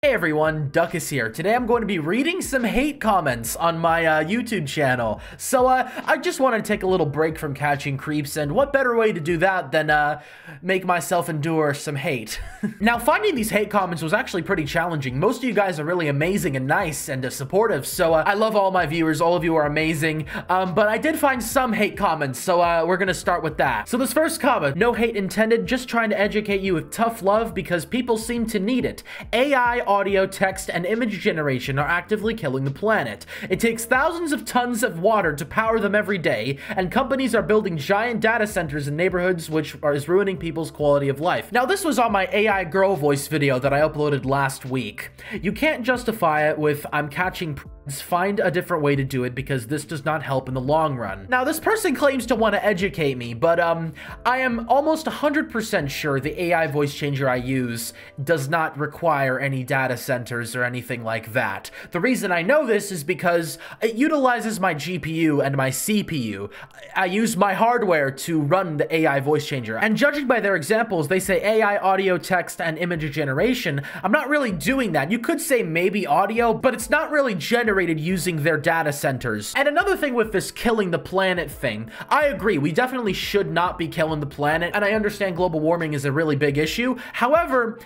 Hey everyone, Duckus here. Today I'm going to be reading some hate comments on my YouTube channel. So I just want to take a little break from catching creeps, and what better way to do that than make myself endure some hate. Now, finding these hate comments was actually pretty challenging. Most of you guys are really amazing and nice and supportive, so I love all my viewers. All of you are amazing, but I did find some hate comments, so we're gonna start with that. So this first comment: no hate intended, just trying to educate you with tough love because people seem to need it. AI, audio, text, and image generation are actively killing the planet. It takes thousands of tons of water to power them every day, and companies are building giant data centers in neighborhoods, which is ruining people's quality of life. Now, this was on my AI girl voice video that I uploaded last week. You can't justify it with "I'm catching find a different way to do it because this does not help in the long run." Now, this person claims to want to educate me, but I am almost 100% sure the AI voice changer I use does not require any data centers or anything like that. The reason I know this is because it utilizes my GPU and my CPU. I use my hardware to run the AI voice changer, and judging by their examples, they say AI, audio, text, and image generation. I'm not really doing that. You could say maybe audio, but it's not really generated using their data centers. And another thing with this killing the planet thing, I agree, we definitely should not be killing the planet, and I understand global warming is a really big issue. However,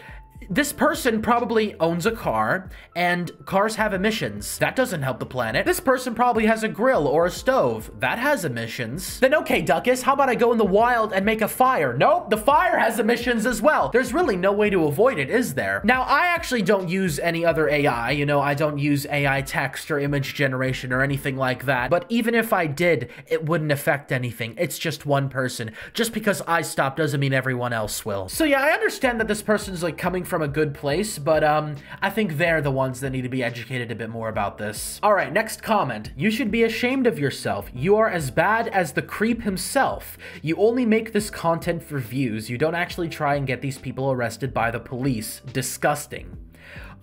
this person probably owns a car, and cars have emissions. That doesn't help the planet. This person probably has a grill or a stove. That has emissions. Then okay, Duckus, how about I go in the wild and make a fire? Nope, the fire has emissions as well. There's really no way to avoid it, is there? Now, I actually don't use any other AI. You know, I don't use AI text or image generation or anything like that. But even if I did, it wouldn't affect anything. It's just one person. Just because I stop doesn't mean everyone else will. So yeah, I understand that this person's like coming from a good place, but I think they're the ones that need to be educated a bit more about this. All right, next comment: you should be ashamed of yourself. You are as bad as the creep himself. You only make this content for views. You don't actually try and get these people arrested by the police. Disgusting.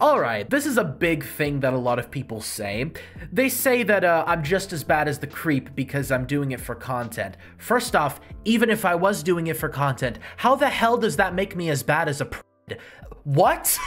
Alright, this is a big thing that a lot of people say. They say that I'm just as bad as the creep because I'm doing it for content. First off, even if I was doing it for content, how the hell does that make me as bad as a what?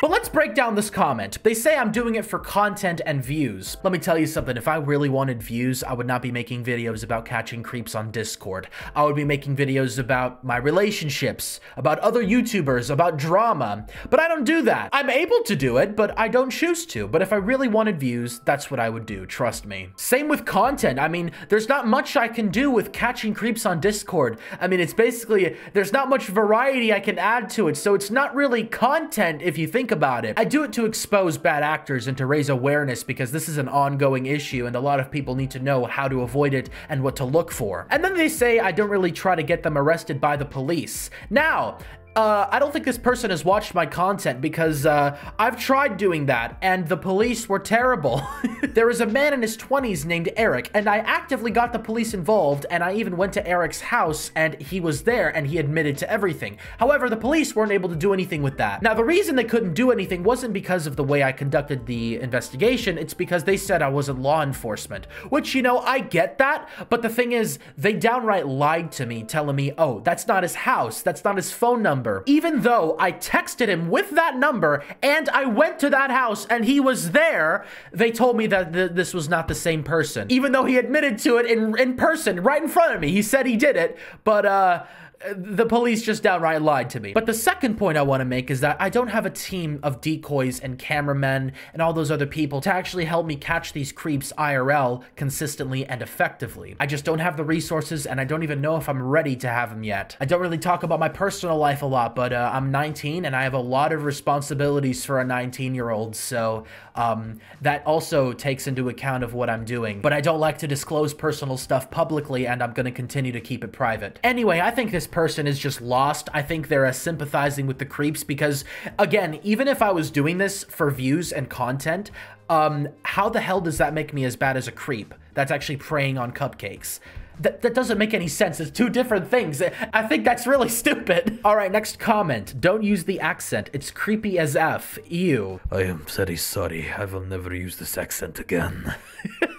But let's break down this comment. They say I'm doing it for content and views. Let me tell you something. If I really wanted views, I would not be making videos about catching creeps on Discord. I would be making videos about my relationships, about other YouTubers, about drama. But I don't do that. I'm able to do it, but I don't choose to. But if I really wanted views, that's what I would do. Trust me. Same with content. I mean, there's not much I can do with catching creeps on Discord. I mean, it's basically, there's not much variety I can add to it. So it's not really content if you think about it. I do it to expose bad actors and to raise awareness because this is an ongoing issue and a lot of people need to know how to avoid it and what to look for. And then they say I don't really try to get them arrested by the police. Now, I don't think this person has watched my content because I've tried doing that and the police were terrible. There was a man in his 20s named Eric, and I actively got the police involved, and I even went to Eric's house and he was there and he admitted to everything. However, the police weren't able to do anything with that. Now, the reason they couldn't do anything wasn't because of the way I conducted the investigation, it's because they said I wasn't law enforcement, which, you know, I get that, but the thing is, they downright lied to me, telling me, oh, that's not his house, that's not his phone number. Even though I texted him with that number and I went to that house and he was there, they told me that this was not the same person. Even though he admitted to it in person, right in front of me. He said he did it, but the police just downright lied to me. But the second point I want to make is that I don't have a team of decoys and cameramen and all those other people to actually help me catch these creeps IRL consistently and effectively. I just don't have the resources, and I don't even know if I'm ready to have them yet. I don't really talk about my personal life a lot, but I'm 19 and I have a lot of responsibilities for a 19-year-old, so that also takes into account of what I'm doing. But I don't like to disclose personal stuff publicly, and I'm going to continue to keep it private. Anyway, I think this person is just lost. I think they're sympathizing with the creeps because, again, even if I was doing this for views and content, how the hell does that make me as bad as a creep that's actually preying on cupcakes? That doesn't make any sense. It's two different things. I think that's really stupid. All right, next comment. Don't use the accent. It's creepy as F. Ew. I am very sorry. I will never use this accent again.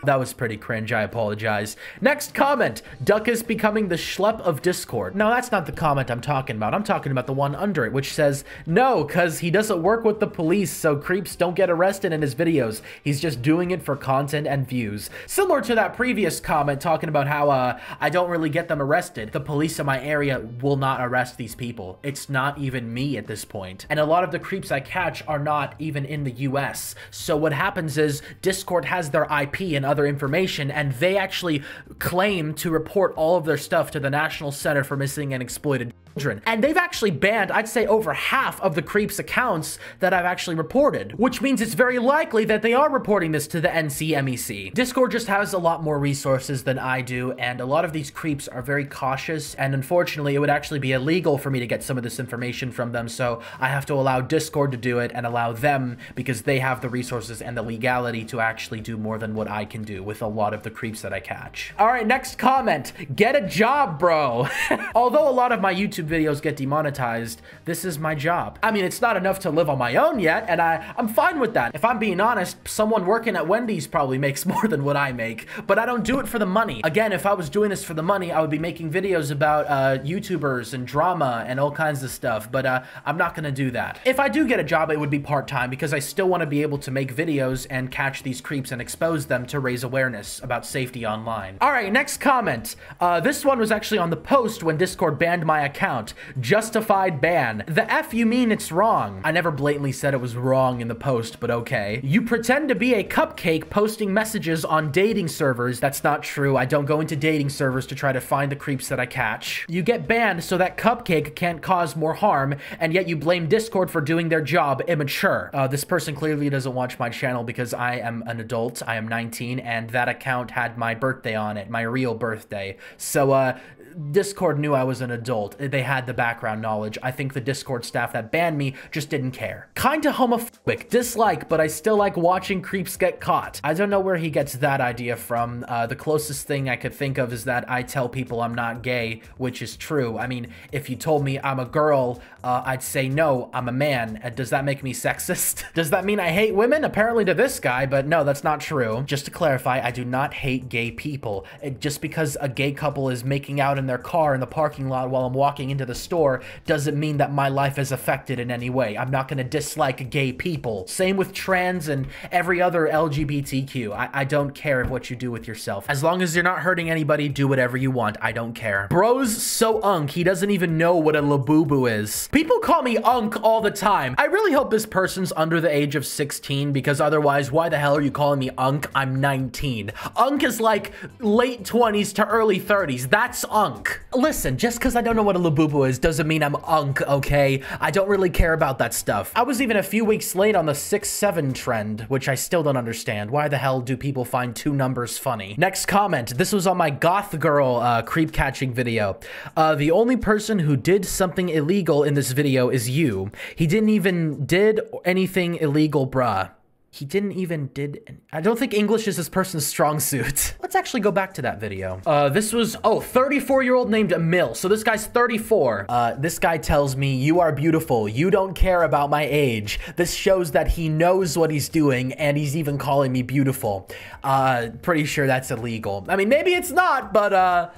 That was pretty cringe. I apologize. Next comment. Duckus becoming the schlep of Discord. No, that's not the comment I'm talking about. I'm talking about the one under it, which says, no, because he doesn't work with the police, so creeps don't get arrested in his videos. He's just doing it for content and views. Similar to that previous comment talking about how I don't really get them arrested. The police in my area will not arrest these people. It's not even me at this point. And a lot of the creeps I catch are not even in the US. So what happens is Discord has their IP and other information, and they actually claim to report all of their stuff to the National Center for Missing and Exploited Children. And they've actually banned, I'd say, over half of the creeps' accounts that I've actually reported, which means it's very likely that they are reporting this to the NCMEC. Discord just has a lot more resources than I do, and a lot of these creeps are very cautious, and unfortunately, it would actually be illegal for me to get some of this information from them, so I have to allow Discord to do it and allow them, because they have the resources and the legality to actually do more than what I can do with a lot of the creeps that I catch. All right, next comment. Get a job, bro. Although a lot of my YouTube videos get demonetized, this is my job. I mean, it's not enough to live on my own yet, and I'm fine with that. If I'm being honest, someone working at Wendy's probably makes more than what I make, but I don't do it for the money. Again, if I was doing this for the money, I would be making videos about YouTubers and drama and all kinds of stuff, but I'm not gonna do that. If I do get a job, it would be part-time because I still want to be able to make videos and catch these creeps and expose them to raise awareness about safety online. All right, next comment. This one was actually on the post when Discord banned my account. Justified ban. The F you mean it's wrong. I never blatantly said it was wrong in the post, but okay. You pretend to be a cupcake posting messages on dating servers. That's not true. I don't go into dating servers to try to find the creeps that I catch. You get banned so that cupcake can't cause more harm, and yet you blame Discord for doing their job. Immature. This person clearly doesn't watch my channel because I am an adult. I am 19, and that account had my birthday on it, my real birthday. So, Discord knew I was an adult. They had the background knowledge. I think the Discord staff that banned me just didn't care. Kinda homophobic. Dislike, but I still like watching creeps get caught. I don't know where he gets that idea from. The closest thing I could think of is that I tell people I'm not gay, which is true. I mean, if you told me I'm a girl, I'd say no, I'm a man. Does that make me sexist? Does that mean I hate women? Apparently to this guy, but no, that's not true. Just to clarify, I do not hate gay people. Just because a gay couple is making out in their car in the parking lot while I'm walking into the store doesn't mean that my life is affected in any way. I'm not gonna dislike gay people. Same with trans and every other LGBTQ. I don't care what you do with yourself. As long as you're not hurting anybody, do whatever you want. I don't care. Bro's so unk, he doesn't even know what a labubu is. People call me unk all the time. I really hope this person's under the age of 16 because otherwise, why the hell are you calling me unk? I'm 19. Unk is like late 20s to early 30s. That's unk. Listen, just because I don't know what a labubu is doesn't mean I'm unk, okay? I don't really care about that stuff. I was even a few weeks late on the 6-7 trend, which I still don't understand. Why the hell do people find two numbers funny? Next comment. This was on my goth girl creep catching video. The only person who did something illegal in this video is you. He didn't even did anything illegal, bruh. He didn't even did... I don't think English is this person's strong suit. Let's actually go back to that video. This was... Oh, 34-year-old named Emil. So this guy's 34. This guy tells me, you are beautiful. You don't care about my age. This shows that he knows what he's doing, and he's even calling me beautiful. Pretty sure that's illegal. I mean, maybe it's not, but...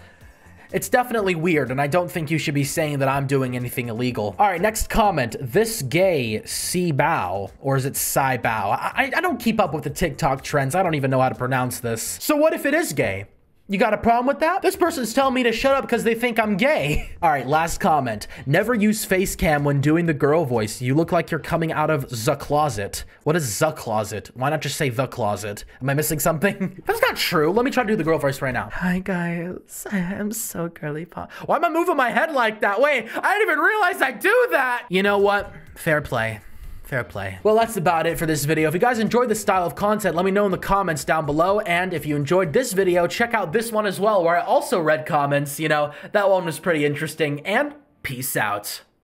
It's definitely weird, and I don't think you should be saying that I'm doing anything illegal. All right, next comment. This gay C-bow, or is it Cy-bow? I don't keep up with the TikTok trends. I don't even know how to pronounce this. So what if it is gay? You got a problem with that? This person's telling me to shut up because they think I'm gay. All right, last comment. Never use face cam when doing the girl voice. You look like you're coming out of the closet. What is the closet? Why not just say the closet? Am I missing something? That's not true. Let me try to do the girl voice right now. Hi, guys. I am so girly pop. Why am I moving my head like that? Wait, I didn't even realize I do that. You know what? Fair play. Fair play. Well, that's about it for this video. If you guys enjoyed this style of content, let me know in the comments down below. And if you enjoyed this video, check out this one as well, where I also read comments. You know, that one was pretty interesting. And peace out.